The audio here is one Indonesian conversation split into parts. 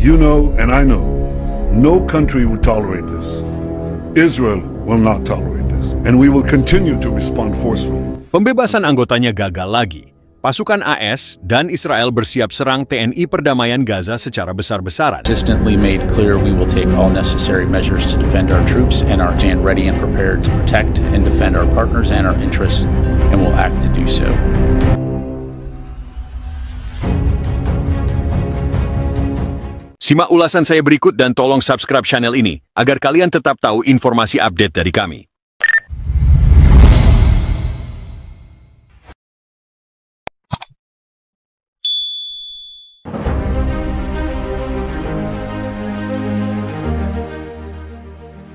You know and I know, no country would tolerate this. Israel will not tolerate this, and we will continue to respond forcefully. Pembebasan anggotanya gagal lagi. Pasukan AS dan Israel bersiap serang TNI perdamaian Gaza secara besar-besaran. Consistently made clear we will take all necessary measures to defend our troops and are stand ready and prepared to protect and defend our partners and our interests, and will act to do so. Simak ulasan saya berikut dan tolong subscribe channel ini agar kalian tetap tahu informasi update dari kami.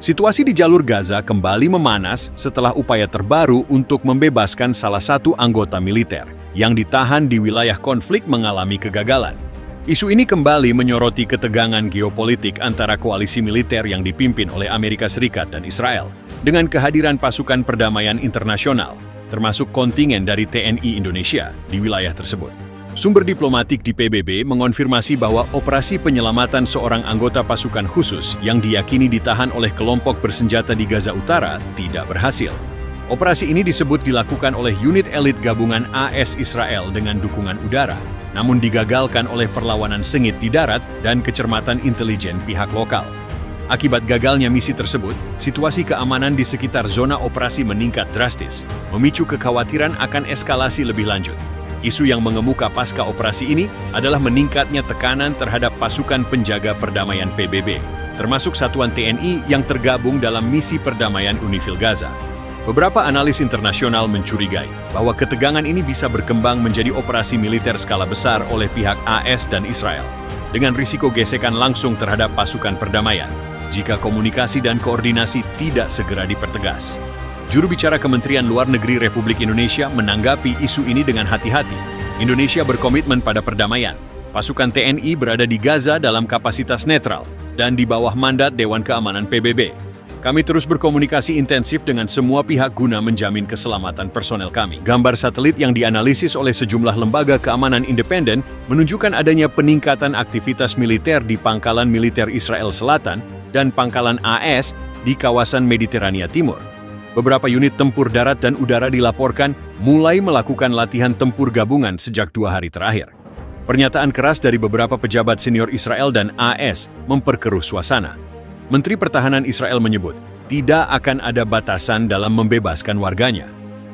Situasi di jalur Gaza kembali memanas setelah upaya terbaru untuk membebaskan salah satu anggota militer yang ditahan di wilayah konflik mengalami kegagalan. Isu ini kembali menyoroti ketegangan geopolitik antara koalisi militer yang dipimpin oleh Amerika Serikat dan Israel dengan kehadiran pasukan perdamaian internasional, termasuk kontingen dari TNI Indonesia di wilayah tersebut. Sumber diplomatik di PBB mengonfirmasi bahwa operasi penyelamatan seorang anggota pasukan khusus yang diyakini ditahan oleh kelompok bersenjata di Gaza Utara tidak berhasil. Operasi ini disebut dilakukan oleh unit elit gabungan AS Israel dengan dukungan udara, namun digagalkan oleh perlawanan sengit di darat dan kecermatan intelijen pihak lokal. Akibat gagalnya misi tersebut, situasi keamanan di sekitar zona operasi meningkat drastis, memicu kekhawatiran akan eskalasi lebih lanjut. Isu yang mengemuka pasca operasi ini adalah meningkatnya tekanan terhadap pasukan penjaga perdamaian PBB, termasuk satuan TNI yang tergabung dalam misi perdamaian UNIFIL Gaza. Beberapa analis internasional mencurigai bahwa ketegangan ini bisa berkembang menjadi operasi militer skala besar oleh pihak AS dan Israel, dengan risiko gesekan langsung terhadap pasukan perdamaian jika komunikasi dan koordinasi tidak segera dipertegas. Juru bicara Kementerian Luar Negeri Republik Indonesia menanggapi isu ini dengan hati-hati. Indonesia berkomitmen pada perdamaian. Pasukan TNI berada di Gaza dalam kapasitas netral dan di bawah mandat Dewan Keamanan PBB. Kami terus berkomunikasi intensif dengan semua pihak guna menjamin keselamatan personel kami. Gambar satelit yang dianalisis oleh sejumlah lembaga keamanan independen menunjukkan adanya peningkatan aktivitas militer di pangkalan militer Israel Selatan dan pangkalan AS di kawasan Mediterania Timur. Beberapa unit tempur darat dan udara dilaporkan mulai melakukan latihan tempur gabungan sejak 2 hari terakhir. Pernyataan keras dari beberapa pejabat senior Israel dan AS memperkeruh suasana. Menteri Pertahanan Israel menyebut tidak akan ada batasan dalam membebaskan warganya.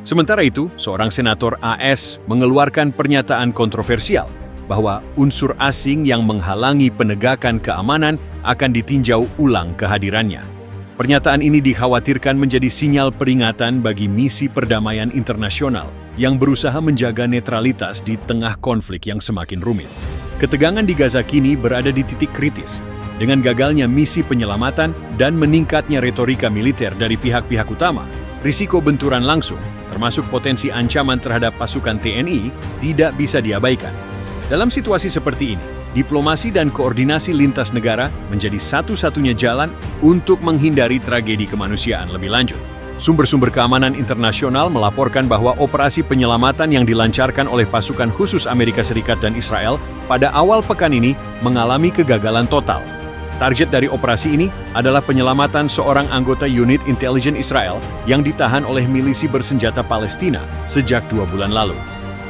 Sementara itu, seorang senator AS mengeluarkan pernyataan kontroversial bahwa unsur asing yang menghalangi penegakan keamanan akan ditinjau ulang kehadirannya. Pernyataan ini dikhawatirkan menjadi sinyal peringatan bagi misi perdamaian internasional yang berusaha menjaga netralitas di tengah konflik yang semakin rumit. Ketegangan di Gaza kini berada di titik kritis, dengan gagalnya misi penyelamatan dan meningkatnya retorika militer dari pihak-pihak utama. Risiko benturan langsung, termasuk potensi ancaman terhadap pasukan TNI, tidak bisa diabaikan. Dalam situasi seperti ini, diplomasi dan koordinasi lintas negara menjadi satu-satunya jalan untuk menghindari tragedi kemanusiaan lebih lanjut. Sumber-sumber keamanan internasional melaporkan bahwa operasi penyelamatan yang dilancarkan oleh pasukan khusus Amerika Serikat dan Israel pada awal pekan ini mengalami kegagalan total. Target dari operasi ini adalah penyelamatan seorang anggota unit intelijen Israel yang ditahan oleh milisi bersenjata Palestina sejak 2 bulan lalu.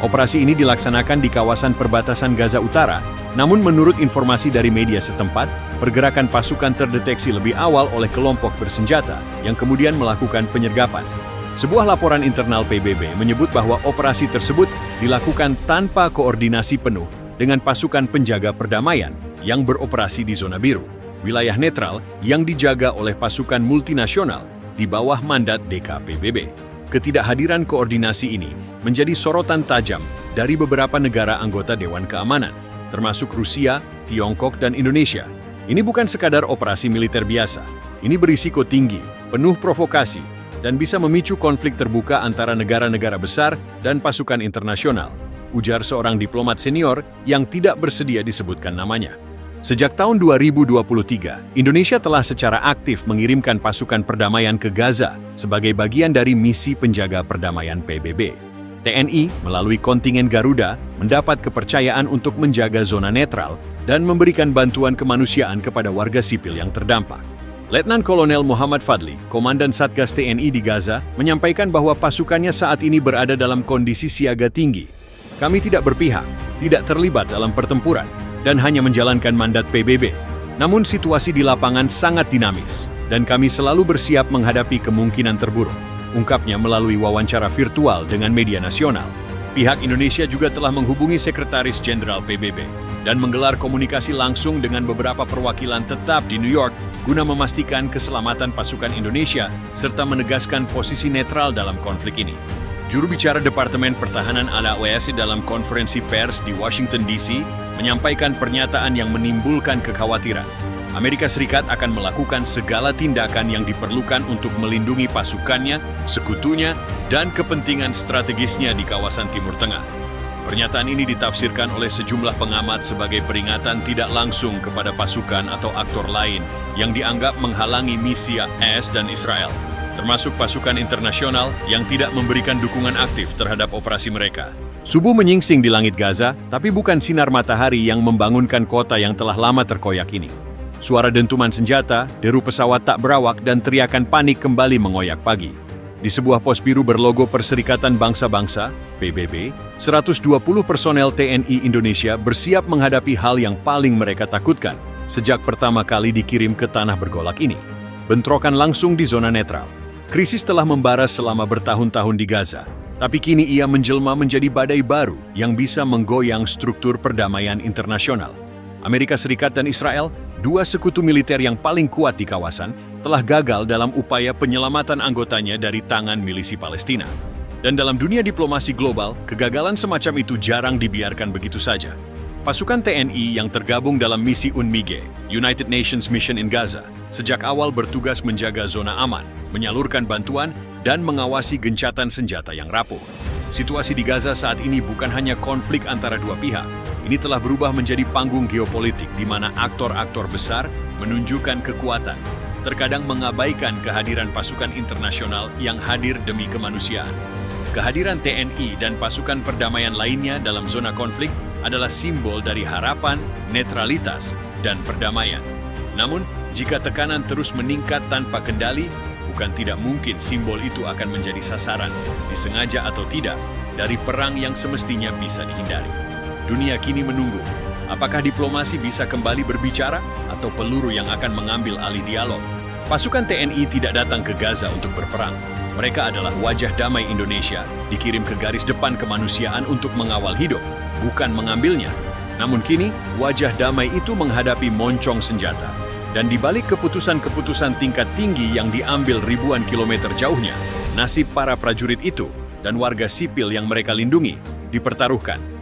Operasi ini dilaksanakan di kawasan perbatasan Gaza Utara, namun menurut informasi dari media setempat, pergerakan pasukan terdeteksi lebih awal oleh kelompok bersenjata yang kemudian melakukan penyergapan. Sebuah laporan internal PBB menyebut bahwa operasi tersebut dilakukan tanpa koordinasi penuh dengan pasukan penjaga perdamaian yang beroperasi di zona biru, wilayah netral yang dijaga oleh pasukan multinasional di bawah mandat DKPBB. Ketidakhadiran koordinasi ini menjadi sorotan tajam dari beberapa negara anggota Dewan Keamanan, termasuk Rusia, Tiongkok, dan Indonesia. Ini bukan sekadar operasi militer biasa. Ini berisiko tinggi, penuh provokasi, dan bisa memicu konflik terbuka antara negara-negara besar dan pasukan internasional, ujar seorang diplomat senior yang tidak bersedia disebutkan namanya. Sejak tahun 2023, Indonesia telah secara aktif mengirimkan pasukan perdamaian ke Gaza sebagai bagian dari misi penjaga perdamaian PBB. TNI melalui kontingen Garuda mendapat kepercayaan untuk menjaga zona netral dan memberikan bantuan kemanusiaan kepada warga sipil yang terdampak. Letnan Kolonel Muhammad Fadli, Komandan Satgas TNI di Gaza, menyampaikan bahwa pasukannya saat ini berada dalam kondisi siaga tinggi. Kami tidak berpihak, tidak terlibat dalam pertempuran, dan hanya menjalankan mandat PBB. Namun situasi di lapangan sangat dinamis, dan kami selalu bersiap menghadapi kemungkinan terburuk, ungkapnya melalui wawancara virtual dengan media nasional. Pihak Indonesia juga telah menghubungi Sekretaris Jenderal PBB dan menggelar komunikasi langsung dengan beberapa perwakilan tetap di New York guna memastikan keselamatan pasukan Indonesia serta menegaskan posisi netral dalam konflik ini. Juru bicara Departemen Pertahanan AOS dalam konferensi pers di Washington DC menyampaikan pernyataan yang menimbulkan kekhawatiran. Amerika Serikat akan melakukan segala tindakan yang diperlukan untuk melindungi pasukannya, sekutunya, dan kepentingan strategisnya di kawasan Timur Tengah. Pernyataan ini ditafsirkan oleh sejumlah pengamat sebagai peringatan tidak langsung kepada pasukan atau aktor lain yang dianggap menghalangi misi AS dan Israel, termasuk pasukan internasional yang tidak memberikan dukungan aktif terhadap operasi mereka. Subuh menyingsing di langit Gaza, tapi bukan sinar matahari yang membangunkan kota yang telah lama terkoyak ini. Suara dentuman senjata, deru pesawat tak berawak, dan teriakan panik kembali mengoyak pagi. Di sebuah pos biru berlogo Perserikatan Bangsa-Bangsa, PBB, 120 personel TNI Indonesia bersiap menghadapi hal yang paling mereka takutkan sejak pertama kali dikirim ke tanah bergolak ini. Bentrokan langsung di zona netral. Krisis telah membara selama bertahun-tahun di Gaza, tapi kini ia menjelma menjadi badai baru yang bisa menggoyang struktur perdamaian internasional. Amerika Serikat dan Israel, dua sekutu militer yang paling kuat di kawasan, telah gagal dalam upaya penyelamatan anggotanya dari tangan milisi Palestina. Dan dalam dunia diplomasi global, kegagalan semacam itu jarang dibiarkan begitu saja. Pasukan TNI yang tergabung dalam misi UNMIGE, United Nations Mission in Gaza, sejak awal bertugas menjaga zona aman, menyalurkan bantuan, dan mengawasi gencatan senjata yang rapuh. Situasi di Gaza saat ini bukan hanya konflik antara dua pihak, ini telah berubah menjadi panggung geopolitik di mana aktor-aktor besar menunjukkan kekuatan, terkadang mengabaikan kehadiran pasukan internasional yang hadir demi kemanusiaan. Kehadiran TNI dan pasukan perdamaian lainnya dalam zona konflik adalah simbol dari harapan, netralitas, dan perdamaian. Namun, jika tekanan terus meningkat tanpa kendali, bukan tidak mungkin simbol itu akan menjadi sasaran, disengaja atau tidak, dari perang yang semestinya bisa dihindari. Dunia kini menunggu, apakah diplomasi bisa kembali berbicara atau peluru yang akan mengambil alih dialog. Pasukan TNI tidak datang ke Gaza untuk berperang. Mereka adalah wajah damai Indonesia, dikirim ke garis depan kemanusiaan untuk mengawal hidup, bukan mengambilnya. Namun kini, wajah damai itu menghadapi moncong senjata. Dan di balik keputusan-keputusan tingkat tinggi yang diambil ribuan kilometer jauhnya, nasib para prajurit itu dan warga sipil yang mereka lindungi dipertaruhkan.